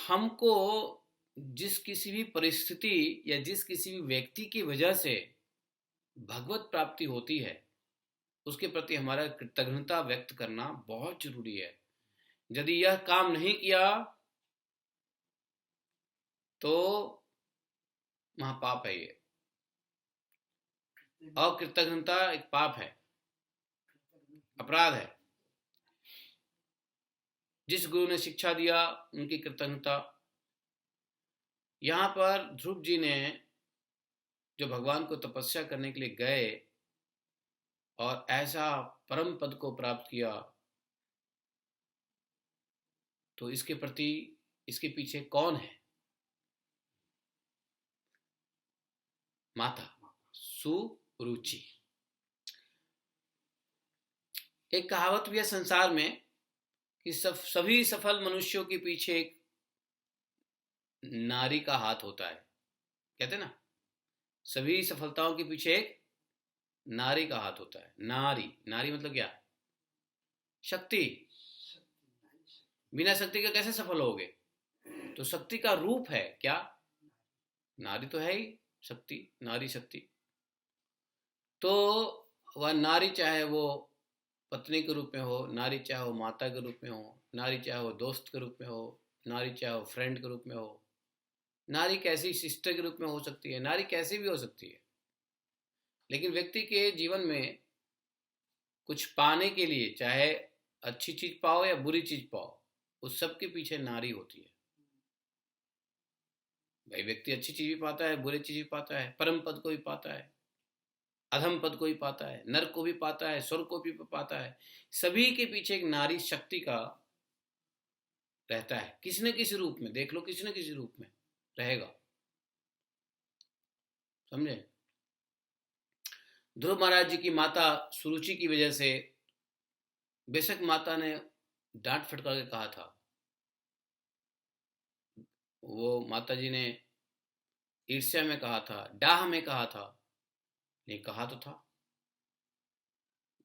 हमको जिस किसी भी परिस्थिति या जिस किसी भी व्यक्ति की वजह से भगवत प्राप्ति होती है, उसके प्रति हमारा कृतज्ञता व्यक्त करना बहुत जरूरी है। यदि यह काम नहीं किया तो महापाप है। ये अकृतज्ञता एक पाप है, अपराध है। जिस गुरु ने शिक्षा दिया उनकी कृतज्ञता। यहां पर ध्रुव जी ने जो भगवान को तपस्या करने के लिए गए और ऐसा परम पद को प्राप्त किया, तो इसके प्रति, इसके पीछे कौन है? माता सुरुचि। एक कहावत भी है संसार में कि सभी सफल मनुष्यों के पीछे एक नारी का हाथ होता है। कहते ना, सभी सफलताओं के पीछे एक नारी का हाथ होता है। नारी, नारी मतलब क्या? शक्ति। बिना शक्ति के कैसे सफल होगे? तो शक्ति का रूप है क्या? नारी तो है ही शक्ति, नारी शक्ति। तो वह नारी, चाहे वो पत्नी के रूप में हो, नारी चाहे वो माता के रूप में हो, नारी चाहे वो दोस्त के रूप में हो, नारी चाहे वो फ्रेंड के रूप में हो, नारी कैसी सिस्टर के रूप में हो सकती है, नारी कैसी भी हो सकती है। लेकिन व्यक्ति के जीवन में कुछ पाने के लिए, चाहे अच्छी चीज पाओ या बुरी चीज पाओ, उस सब के पीछे नारी होती है। भाई व्यक्ति अच्छी चीज भी पाता है, बुरी चीज भी पाता है, परम पद को भी पाता है, अधम पद को भी पाता है, नरक को भी पाता है, स्वर्ग को भी पाता है। सभी के पीछे एक नारी शक्ति का रहता है, किसी न किसी रूप में। देख लो, किसी न किसी रूप में रहेगा। समझे? ध्रुव महाराज जी की माता सुरुचि की वजह से, बेशक माता ने डांट फटकार के कहा था, वो माता जी ने ईर्ष्या में कहा था, डाह में कहा था, नहीं कहा तो था।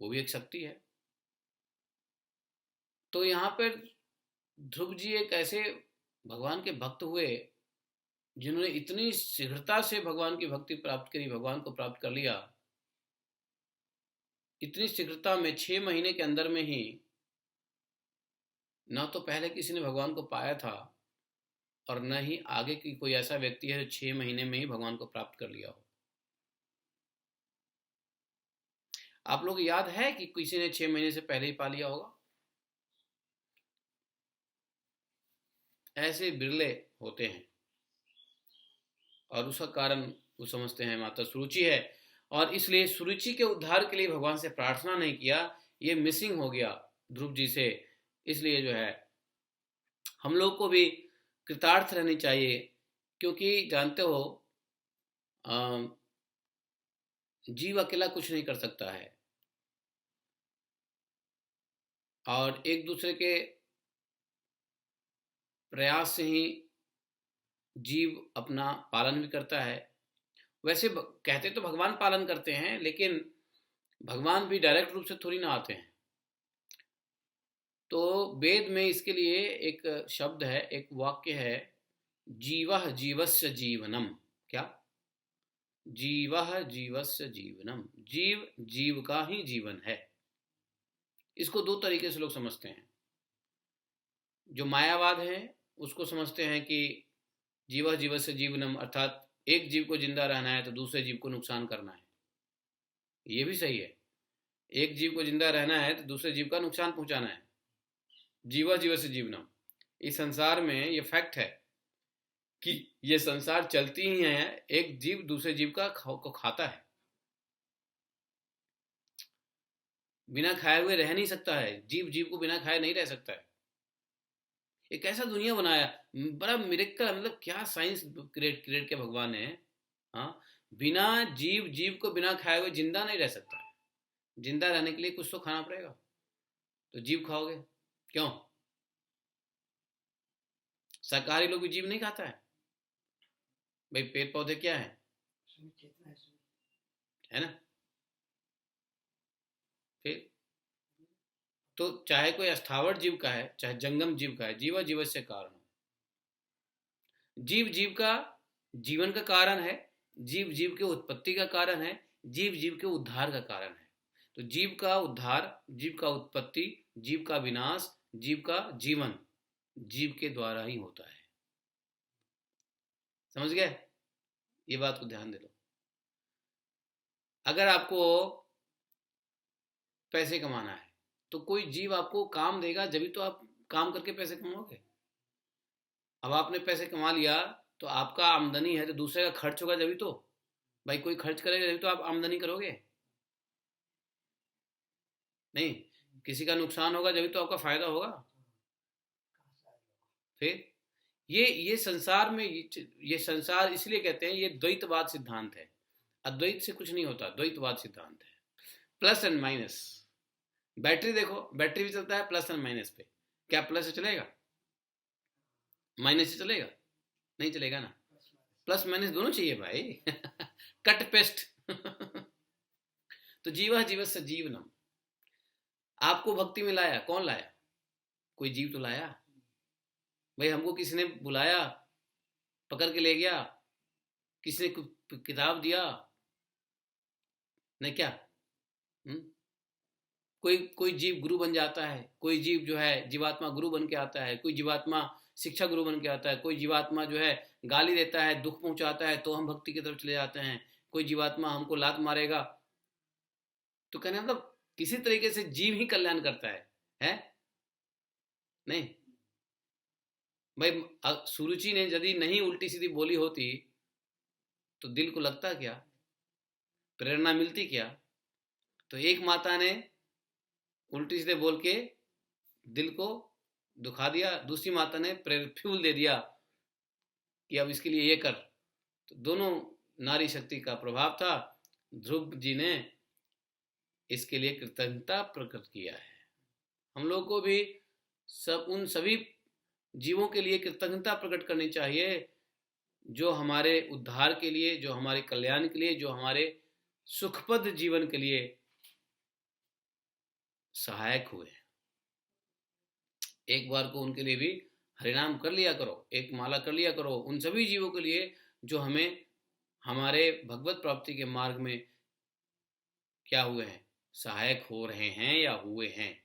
वो भी एक शक्ति है। तो यहां पर ध्रुव जी एक ऐसे भगवान के भक्त हुए जिन्होंने इतनी शीघ्रता से भगवान की भक्ति प्राप्त करी, भगवान को प्राप्त कर लिया। इतनी शीघ्रता में 6 महीने के अंदर में ही, ना तो पहले किसी ने भगवान को पाया था और न ही आगे की कोई ऐसा व्यक्ति है जो 6 महीने में ही भगवान को प्राप्त कर लिया हो। आप लोग याद है कि किसी ने 6 महीने से पहले ही पा लिया होगा? ऐसे बिरले होते हैं। और उसका कारण वो समझते हैं माता सुरुचि है, और इसलिए सुरुचि के उद्धार के लिए भगवान से प्रार्थना नहीं किया। ये मिसिंग हो गया ध्रुव जी से। इसलिए जो है हम लोग को भी कृतार्थ रहनी चाहिए, क्योंकि जानते हो जीव अकेला कुछ नहीं कर सकता है, और एक दूसरे के प्रयास से ही जीव अपना पालन भी करता है। वैसे कहते तो भगवान पालन करते हैं, लेकिन भगवान भी डायरेक्ट रूप से थोड़ी ना आते हैं। तो वेद में इसके लिए एक शब्द है, एक वाक्य है, जीवः जीवस्य जीवनम। क्या? जीवः जीवस्य जीवनम। जीव जीव का ही जीवन है। इसको दो तरीके से लोग समझते हैं। जो मायावाद है उसको समझते हैं कि जीवः जीवस्य जीवनम अर्थात एक जीव को जिंदा रहना है तो दूसरे जीव को नुकसान करना है। ये भी सही है, एक जीव को जिंदा रहना है तो दूसरे जीव का नुकसान पहुंचाना है। जीवा जीवस्य जीवनम, इस संसार में ये फैक्ट है कि ये संसार चलती ही है, एक जीव दूसरे जीव को खाता है। बिना खाए हुए रह नहीं सकता है, जीव जीव को बिना खाए नहीं रह सकता है। एक ऐसा दुनिया बनाया, बड़ा मिरेकल, मतलब क्या साइंस क्रिएट किया भगवान ने। हाँ, बिना जीव जीव को बिना खाए हुए जिंदा नहीं रह सकता है। जिंदा रहने के लिए कुछ तो खाना पड़ेगा, तो जीव खाओगे क्यों? शाकाहारी लोग भी जीव नहीं खाता है भाई। पेड़ पौधे क्या है ना? फिर तो चाहे कोई अस्थावर जीव का है, चाहे जंगम जीव का है, जीवा जीव से कारण। जीव जीव का जीवन का कारण है, जीव जीव के उत्पत्ति का कारण है, जीव जीव के उद्धार का कारण है। तो जीव का उद्धार, जीव का उत्पत्ति, जीव का विनाश, जीव का जीवन जीव के द्वारा ही होता है। समझ गए? ये बात को ध्यान दे लो। अगर आपको पैसे कमाना है तो कोई जीव आपको काम देगा, जब तो आप काम करके पैसे कमाओगे। अब आपने पैसे कमा लिया तो आपका आमदनी है, तो दूसरे का खर्च होगा जब तो। भाई कोई खर्च करेगा जब तो आप आमदनी करोगे। नहीं, किसी का नुकसान होगा जब तो आपका फायदा होगा। फिर ये संसार में, ये संसार इसलिए कहते हैं ये द्वैतवाद सिद्धांत है। अद्वैत से कुछ नहीं होता, द्वैतवाद सिद्धांत है। Plus and minus. बैटरी देखो, बैटरी भी चलता है प्लस एंड माइनस पे। क्या प्लस से चलेगा? माइनस से चलेगा? नहीं चलेगा ना। प्लस माइनस दोनों चाहिए भाई। Cut paste. तो जीव जीवस्य जीवनम। आपको भक्ति में लाया कौन लाया? कोई जीव तो लाया भाई। हमको किसी ने बुलाया, पकड़ के ले गया, किसी ने किताब दिया, नहीं क्या? कोई कोई जीव गुरु बन जाता है, कोई जीव जो है जीवात्मा गुरु बन के आता है, कोई जीवात्मा शिक्षा गुरु बन के आता है, कोई जीवात्मा जो है गाली देता है, दुख पहुंचाता है, तो हम भक्ति की तरफ चले जाते हैं। कोई जीवात्मा हमको लात मारेगा, तो कहने मतलब किसी तरीके से जीव ही कल्याण करता है? नहीं भाई, सुरुचि ने यदि नहीं उल्टी सीधी बोली होती तो दिल को लगता क्या, प्रेरणा मिलती क्या? तो एक माता ने उल्टी सीधे बोल के दिल को दुखा दिया, दूसरी माता ने फ्यूल दे दिया कि अब इसके लिए ये कर। तो दोनों नारी शक्ति का प्रभाव था। ध्रुव जी ने इसके लिए कृतज्ञता प्रकट किया है। हम लोग को भी उन सभी जीवों के लिए कृतज्ञता प्रकट करनी चाहिए जो हमारे उद्धार के लिए, जो हमारे कल्याण के लिए, जो हमारे सुखपद जीवन के लिए सहायक हुए। एक बार को उनके लिए भी हरिनाम कर लिया करो, एक माला कर लिया करो उन सभी जीवों के लिए जो हमें हमारे भगवत प्राप्ति के मार्ग में क्या हुए हैं, सहायक हो रहे हैं या हुए हैं।